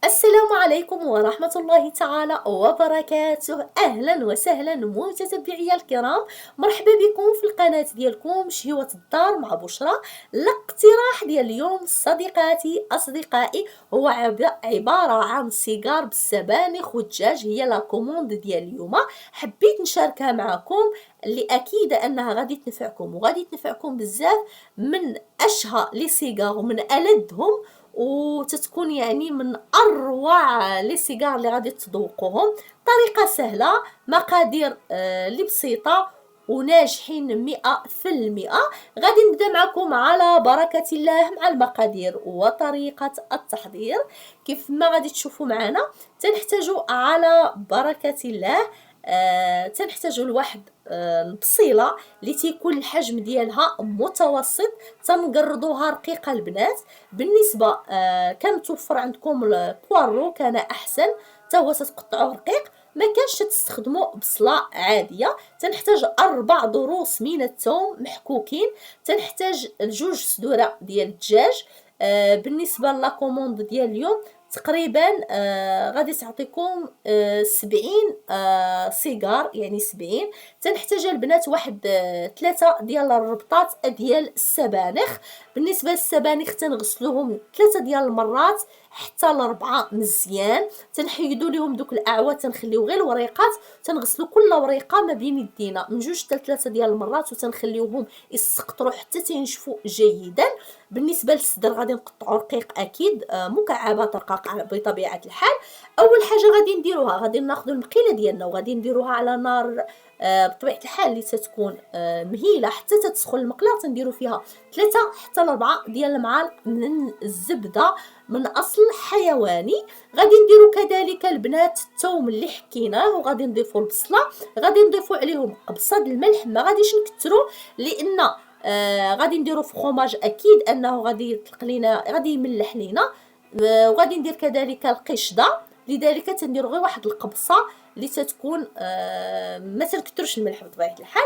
السلام عليكم ورحمة الله تعالى وبركاته. أهلا وسهلا متتبعي الكرام، مرحبا بكم في القناة ديالكم شهوة الدار مع بشرى. الاقتراح ديال اليوم صديقاتي أصدقائي هو عبارة عن سيجار بالسبانخ والدجاج، هي لا كوموند ديال اليوم. حبيت نشاركها معكم اللي أكيد أنها غادي تنفعكم وغادي تنفعكم بزاف، من أشهى لي سيجار ومن ألذهم، وتتكون يعني من اروع لي سيجار اللي غادي تذوقوهم. طريقه سهله، مقادير اللي بسيطه وناجحين 100%. غادي نبدا معكم على بركه الله مع المقادير وطريقه التحضير. كيف ما غادي تشوفوا معنا تنحتاجوا على بركه الله تنحتاجوا لواحد البصيله اللي تيكون الحجم ديالها متوسط، تنقرضوها رقيقه البنات. بالنسبه كان توفر عندكم البوارو كان احسن، حتى هو تتقطعوه رقيق. ما كانش تستخدموا بصله عاديه. تنحتاج 4 ضروس من الثوم محكوكين، تنحتاج 2 صدوره ديال الدجاج. بالنسبه لا كوموند ديال اليوم تقريبا غادي تعطيكم 70 سيجار، يعني 70. تنحتاج البنات واحد 3 ديال الربطات ديال السبانخ. بالنسبه للسبانخ تنغسلوهم 3 ديال المرات حتى ل4 مزيان. تنحيدوا لهم دوك الاعواد، تنخليو غير الوريقات، تنغسلوا كل وريقه ما بين يدينا من 2 حتى 3 ديال المرات، وتنخليوهم يسقطروا حتى تينشفوا جيدا. بالنسبه للصدر غادي نقطعو رقيق اكيد، مكعبات رقاق بطبيعه الحال. اول حاجه غادي نديروها، غادي ناخذ المقيله ديالنا وغادي نديروها على نار بطبيعه الحال اللي تتكون مهيله حتى تتسخن المقله. تنديروا فيها 3 حتى 4 ديال المعالق من الزبده من اصل حيواني. غادي نديروا كذلك البنات الثوم اللي حكيناه، وغادي نضيفوا البصله، غادي نضيفوا عليهم قبصه الملح، ما غاديش نكثروا لان غادي نديرو فخوماج اكيد انه غادي يطلق لينا، غادي يملح لينا. وغادي ندير كذلك القشده، لذلك تنديرو غير واحد القبصه اللي تتكون ما تنكثرش الملح بطبيعه الحال.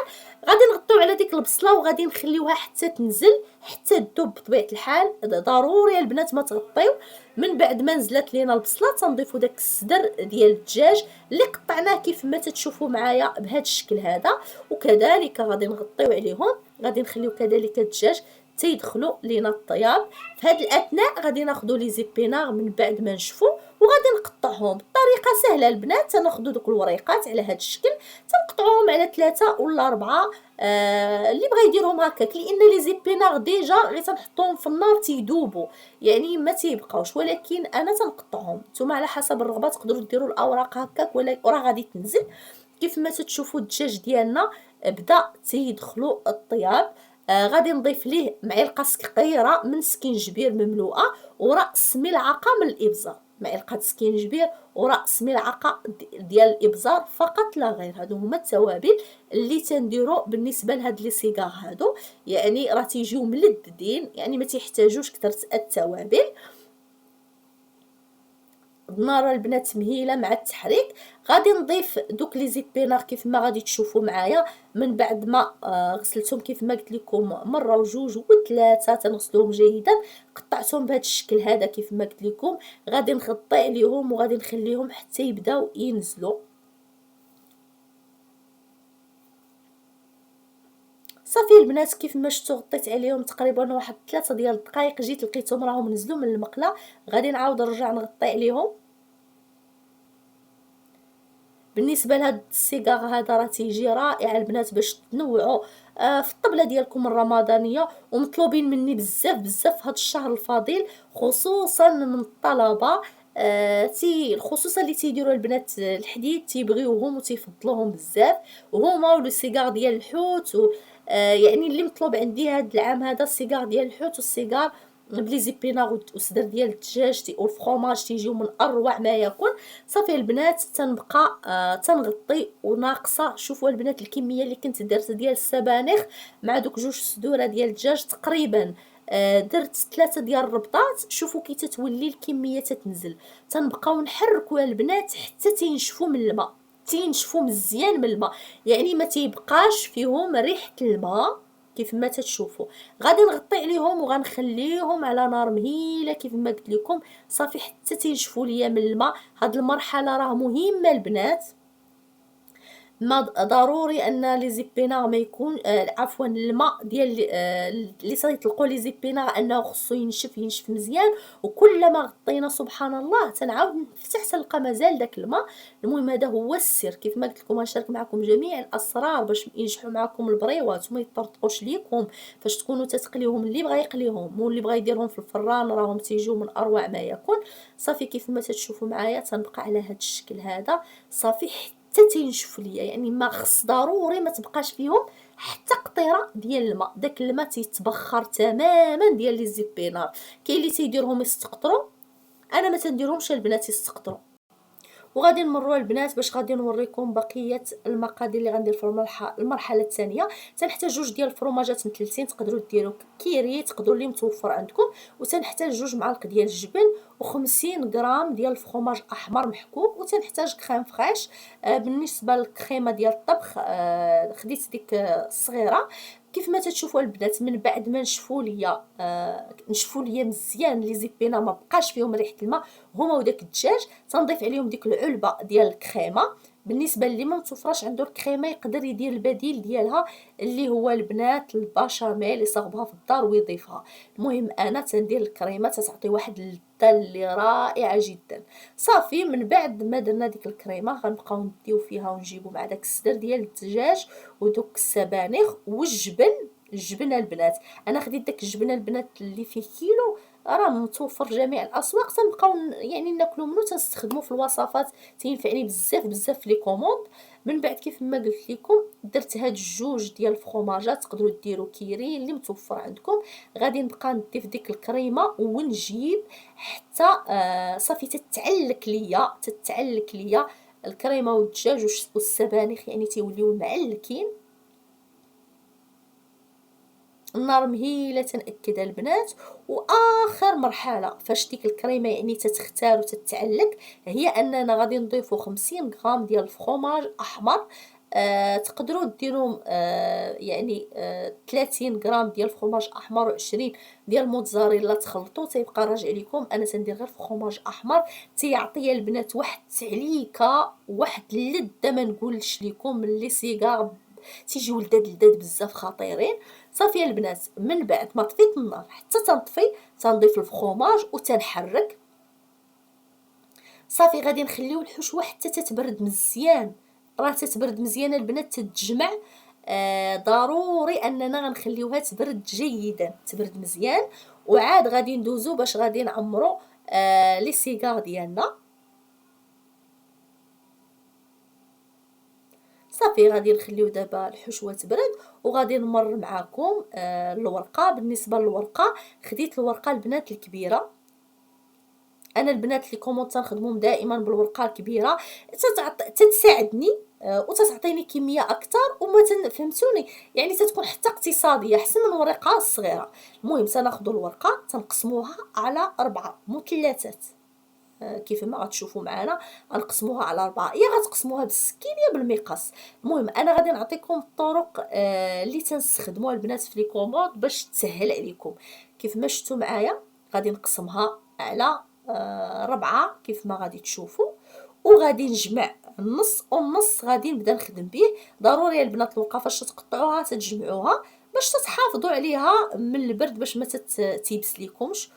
غادي نغطيو على ديك البصله وغادي نخليوها حتى تنزل، حتى تذوب بطبيعه الحال. ضروري البنات ما تغطيو. من بعد ما نزلت لينا البصله تنضيفوا داك الصدر ديال الدجاج اللي قطعناه كيف ما تتشوفوا معايا بهذا الشكل هذا، وكذلك غادي نغطيو عليهم. غادي نخليو كذلك الدجاج تيدخلوا لينا الطياب. في هذه الاثناء غادي ناخذوا لي زيبينار من بعد ما نشفوا وغادي نقطعهم بطريقه سهله البنات. تناخذوا دوك الوريقات على هذا الشكل، تنقطعوهم على 3 ولا 4 اللي بغى يديرهم هكاك، لان لي زيبينار ديجا غير تنحطوهم في النار تيذوبوا، يعني ما تيبقاوش. ولكن انا تنقطعهم، نتوما على حسب الرغبه تقدروا ديروا الاوراق هكاك ولا راه غادي تنزل. كيف ما تتشوفوا الدجاج ديالنا بدا تيدخلوا الطياب. غادي نضيف ليه معلقه صغيره من سكينجبير مملوءه ورأس ملعقه من الابزار، معلقه سكينجبير ورأس ملعقه ديال الابزار فقط لا غير. هادو هما التوابل اللي تنديرو بالنسبه لهاد لي سيجار هادو، يعني راه تيجيو ملذذين، يعني ما تيحتاجوش كثره التوابل. النار البنات مهيله مع التحريك. غادي نضيف دوك لي زيبينار كيف ما غادي تشوفوا معايا. من بعد ما غسلتهم كيف ما قلت لكم مره وجوج وثلاثه، تنغسلوهم جيدا، قطعتهم بهذا الشكل هذا كيف ما قلت لكم. غادي نغطي عليهم وغادي نخليهم حتى يبداو ينزلوا. صافي البنات كيف ما شفتوا غطيت عليهم تقريبا واحد 3 ديال الدقائق، جيت لقيتهم راهم نزلوا من المقله. غادي نعاود نرجع نغطي عليهم. بالنسبه لهاد السيجار هذا راه تيجي رائع البنات باش تنوعوا في الطبله ديالكم الرمضانيه، ومطلوبين مني بزاف بزاف هاد الشهر الفضيل، خصوصا من الطلبه. خصوصا اللي تيديروا البنات الحديد تيبغيوهم وتيفضلوهم بزاف، وهما ولو سيجار ديال الحوت يعني اللي مطلوب عندي هاد العام هذا السيجار ديال الحوت والسيجار بلي زيبينار وصدر ديال الدجاج والفرomاج تيجيو من اروع ما يكون. صافي البنات تنبقى تنغطي وناقصه. شوفوا البنات الكميه اللي كنت درت ديال السبانخ مع دوك 2 صدوره ديال الدجاج تقريبا درت 3 ديال الربطات. شوفوا كي تتولي الكميه تتنزل. تنبقاو نحركوا البنات حتى تينشفوا من الماء، تينشفوا مزيان من الماء، يعني ما تيبقاش فيهم ريحه الماء كيف ما تتشوفوا. غادي نغطي عليهم وغنخليهم على نار مهيله كيف ما قلت لكم، صافي حتى تينشفوا ليا من الماء. هاد المرحله راه مهمه البنات، ما ضروري ان لي زيبيناغ ما يكون عفوا الماء ديال اللي تيطلقوا لي زيبيناغ انه خصو ينشف مزيان. وكلما غطينا سبحان الله تنعاود نفتح تلقى مازال داك الماء. المهم هذا هو السر، كيف ما قلت لكم غنشارك معكم جميع الاسرار باش ينجحوا معكم البريوات وما يطرطقوش ليكم فاش تكونوا تتقليوهم. اللي بغى يقليهم واللي بغى يديرهم في الفران راهم تيجيو من اروع ما يكون. صافي كيف ما تشوفوا معايا تنبقى على هذا الشكل هذا صافي حتى تينشف ليا، يعني ما خص ضروري ما تبقاش فيهم حتى قطيره ديال الماء. داك الماء تيتبخر تماما ديال لي زيبينار. كاين اللي تيديرهم يستقطروا، انا ما تنديرهمش البنات يستقطروا. وغادي نمروا البنات باش غادي نوريكم بقيه المقادير اللي غندير في المرحله الثانيه. تنحتاج جوج ديال الفرماجات مثلثين، تقدروا ديروا كيري تقدروا اللي متوفر عندكم. وتنحتاج جوج معالق ديال الجبن و50 غرام ديال الفرماج احمر محكوك. وتنحتاج كريم فريش. بالنسبه للكريمه ديال الطبخ خديت ديك الصغيره. كيف ما تشوفوا البنات من بعد ما نشفوا ليا مزيان لي زيبينا ما بقاش فيهم ريحه الماء هما وداك الدجاج، تنضيف عليهم ديك العلبه ديال الكريمه. بالنسبه اللي ما متوفراش عنده الكريمه يقدر يدير البديل ديالها اللي هو البنات البشاميل يصاوبها في الدار ويضيفها. المهم انا تندير الكريمه تعطي واحد اللذه اللي رائعه جدا. صافي من بعد ما درنا ديك الكريمه غنبقاو نديو فيها ونجيبو مع داك الصدر ديال الدجاج ودوك السبانخ الجبن البنات. انا خديت داك الجبنه البنات اللي فيه كيلو، راه متوفر جميع الاسواق، تنبقاو يعني ناكلو منو تنستخدمو في الوصفات، تينفعني بزاف في لي كوموند. من بعد كيف ما قلت لكم درت هاد الجوج ديال الفرماجات، تقدروا ديروا كيري اللي متوفر عندكم. غادي نبقى نضيف ديك الكريمه ونجيب حتى صافي تتعلك ليا الكريمه والدجاج والسبانخ، يعني تيوليو معلكين. النار مهيله تنأكد البنات. واخر مرحله فاش ديك الكريمه يعني تتختار وتتعلك هي اننا غادي نضيفو 50 غرام ديال الفرماج احمر. تقدروا ديروا يعني 30 غرام ديال الفرماج احمر و20 ديال الموتزاريلا تخلطوا تيبقى راجع لكم. انا تندير غير فرماج احمر، تيعطي البنات واحد التعليكه واحد اللذه ما نقولش لكم. من لي سيغار تيجيو لذاد بزاف خطيرين. صافي البنات من بعد ما طفيت النار حتى تنطفي تنضيف الفرماج وتنحرك. صافي غادي نخليو الحشوه حتى تتبرد مزيان. راه تتبرد مزيان البنات تتجمع. ضروري اننا غنخليوها تبرد جيدا تبرد مزيان. وعاد غادي ندوزو باش غادي نعمرو لي سيغار ديالنا. صافي غادي نخليو دابا الحشوه تبرد وغادي نمر معكم الورقه. بالنسبه للورقه خديت الورقه البنات الكبيره. انا البنات اللي كومون تنخدمهم دائما بالورقه الكبيره تتساعدني وتتعطيني كميه اكثر وما فهمتوني يعني تتكون حتى اقتصاديه احسن من الورقه الصغيره. المهم تناخذوا الورقه تنقسموها على 4 مثلثات كيف ما غتشوفوا معنا. غنقسموها على 4، يا غتقسموها بالسكين يا بالمقص. المهم انا غادي نعطيكم الطرق اللي تنستخدموها البنات في لي كوموند باش تسهل عليكم. كيف ما شفتوا معايا غادي نقسمها على 4 كيف ما غادي تشوفوا. وغادي نجمع النص والنص غادي نبدا نخدم به. ضروري البنات الورقه فاش تقطعوها تتجمعوها باش تحافظوا عليها من البرد باش ما تيبس ليكمش.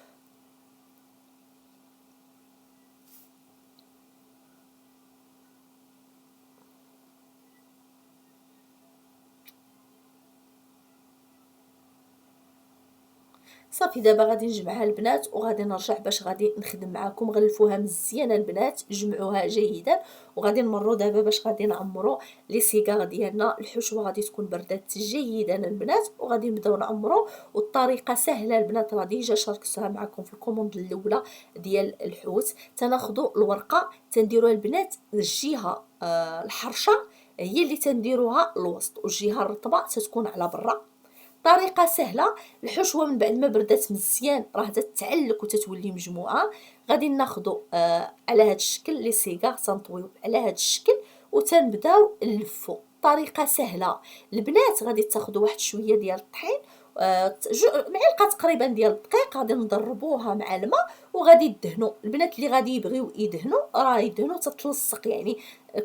صافي دابا غادي نجمعها البنات وغادي نرجع باش غادي نخدم معكم. غلفوها مزيان البنات جمعوها جيدا. وغادي نمروا دابا باش غادي نعمروا لي سيغار ديالنا. الحشوه غادي تكون بردات جيدا البنات وغادي نبداو نعمروا. والطريقه سهله البنات راه ديجا شاركتها معكم في الكوموند الاولى ديال الحوت. تناخذوا الورقه تنديروها البنات الجهه الحرشه هي اللي تنديروها الوسط والجهه الرطبه تتكون على برا. طريقه سهله. الحشوه من بعد ما بردات مزيان راه تتعلك وتتولي مجموعه. غادي ناخذوا على هذا الشكل لي سيغار تنطويو على هذا الشكل وتنبداو نلفوا الطريقه سهله. البنات غادي تاخذوا واحد شويه ديال الطحين، معلقه تقريبا ديال الدقيق، غادي نضربوها مع الماء وغادي يدهنوا. البنات اللي غادي يبغيو يدهنوا راه يدهنوا تتلصق، يعني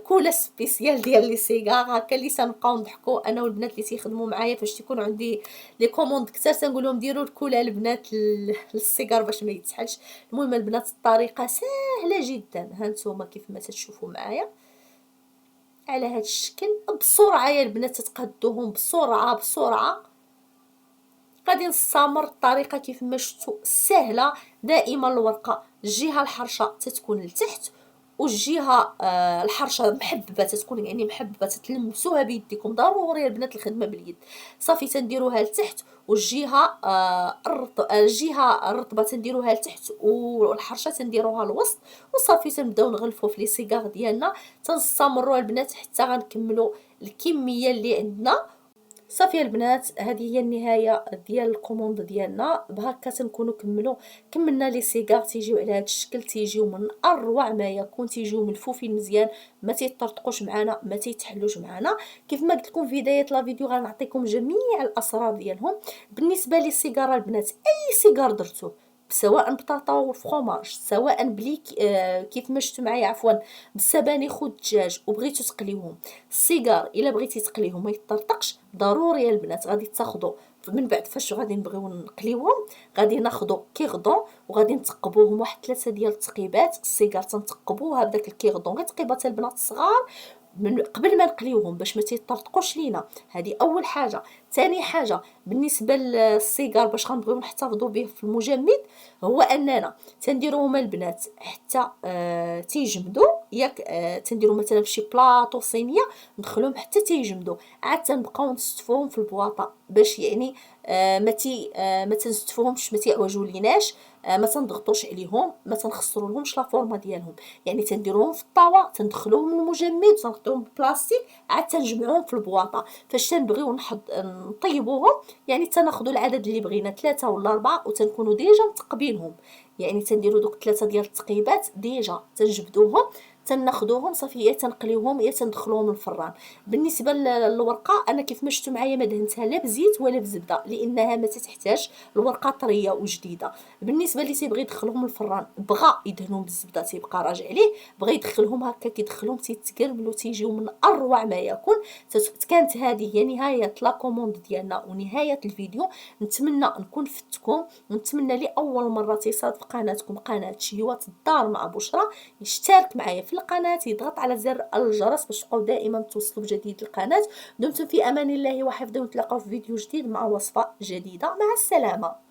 كولا سبيسيال ديال لي سيغار هكا اللي تنبقاو نضحكوا انا والبنات اللي تيخدموا معايا فاش تيكون عندي لي كوموند كثار، تنقول لهم ديروا الكولا البنات للسيغار باش ما يتسحلش. المهم البنات الطريقه سهله جدا، ها نتوما كيف ما تشوفوا معايا على هذا الشكل بسرعه يا البنات، تتقادوهم بسرعه. غادي نستمر الطريقه كيف ما شفتوا سهله. دائما الورقه الجهه الحرشه تتكون لتحت، والجهه الحرشه محببه تتكون، يعني محببه تتلمسوها بيديكم. ضروري البنات الخدمه باليد. صافي تنديروها لتحت، والجهه الجهه الرطبه تنديروها لتحت والحرشه تنديروها للوسط، وصافي تنبداو نغلفوا في لي سيغار ديالنا. تنستمروا البنات حتى غنكملوا الكميه اللي عندنا. صافي البنات هذه هي النهايه ديال الكوموند ديالنا. بهكا تنكونوا كملنا لي سيغار. تيجيو على هذا الشكل، تيجيو من اروع ما يكون، تيجيو ملفوفين مزيان، ما تيطرطقوش معنا، ما تيتحلوش معنا. كيف ما قلت لكم في بدايه لا فيديو غنعطيكم جميع الاسرار ديالهم. بالنسبه للسيجاره البنات، اي سيجار درتوه سواء بطاطا والفرomاج، سواء بليك كيف ما شفتوا معايا عفوا بالسبانخ والدجاج وبغيتو تقليوهم، السيجار الا بغيتي تقليهم ما يطرطقش، ضروري البنات غادي تاخذوا من بعد فاش غادي نبغيو نقليوهم غادي ناخذوا كيغدون وغادي نتقبوهم واحد 3 ديال التقيبات. السيجار تنتقبوها بداك الكيغدون غير تقيبات البنات الصغار من قبل ما نقليوهم باش ما تيطرطقوش لينا. هذه اول حاجه. ثاني حاجه بالنسبه للسيجار باش غنبغيو نحتفظوا به في المجمد، هو اننا تنديروهم البنات حتى تيجمدوا، ياك تنديروا مثلا في شي بلاطو صينيه ندخلوهم حتى تيجمدوا، عاد تنبقاو نستفوهم في البواطه باش يعني ما تنستفوهمش، ما تيعوجوا ليناش، ما تنضغطوش عليهم، ما تنخسروا لهمش لا فورما ديالهم. يعني تنديروهم في الطاوه، تندخلوهم للمجمد، تنحطوهم بلاستيك، عاد تنجمعوهم في البواطه. فاش تنبغيو نطيبوهم يعني تناخذوا العدد اللي بغينا 3 ولا 4 وتنكونوا ديجا متقبينهم. يعني تنديروا دوك 3 ديال التقيبات ديجا تنجبدوهم، تناخذوهم صافي يا تنقليوهم يا تندخلوهم للفران. بالنسبه للورقه انا كيف ما شفتوا معايا ما دهنتها لا بزيت ولا بزبده لانها ما تحتاج، الورقه طريه وجديده. بالنسبه اللي تيبغي يدخلهم الفران بغى يدهنهم بالزبده تيبقى راجع عليه، بغى يدخلهم هكا كيدخلهم تيتقربلوا تيجيو من اروع ما يكون. كانت هذه هي نهايه لا كوموند ديالنا ونهايه الفيديو. نتمنى نكون فدتكم، ونتمنى لاول مره تصادف قناتكم قناه شهيوات الدار مع بشرى يشترك معايا في القناه، يضغط على زر الجرس باش تبقاو دائما توصلوا بجديد القناه. دمتم في امان الله وحفظه، ونتلاقاو في فيديو جديد مع وصفه جديده. مع السلامه.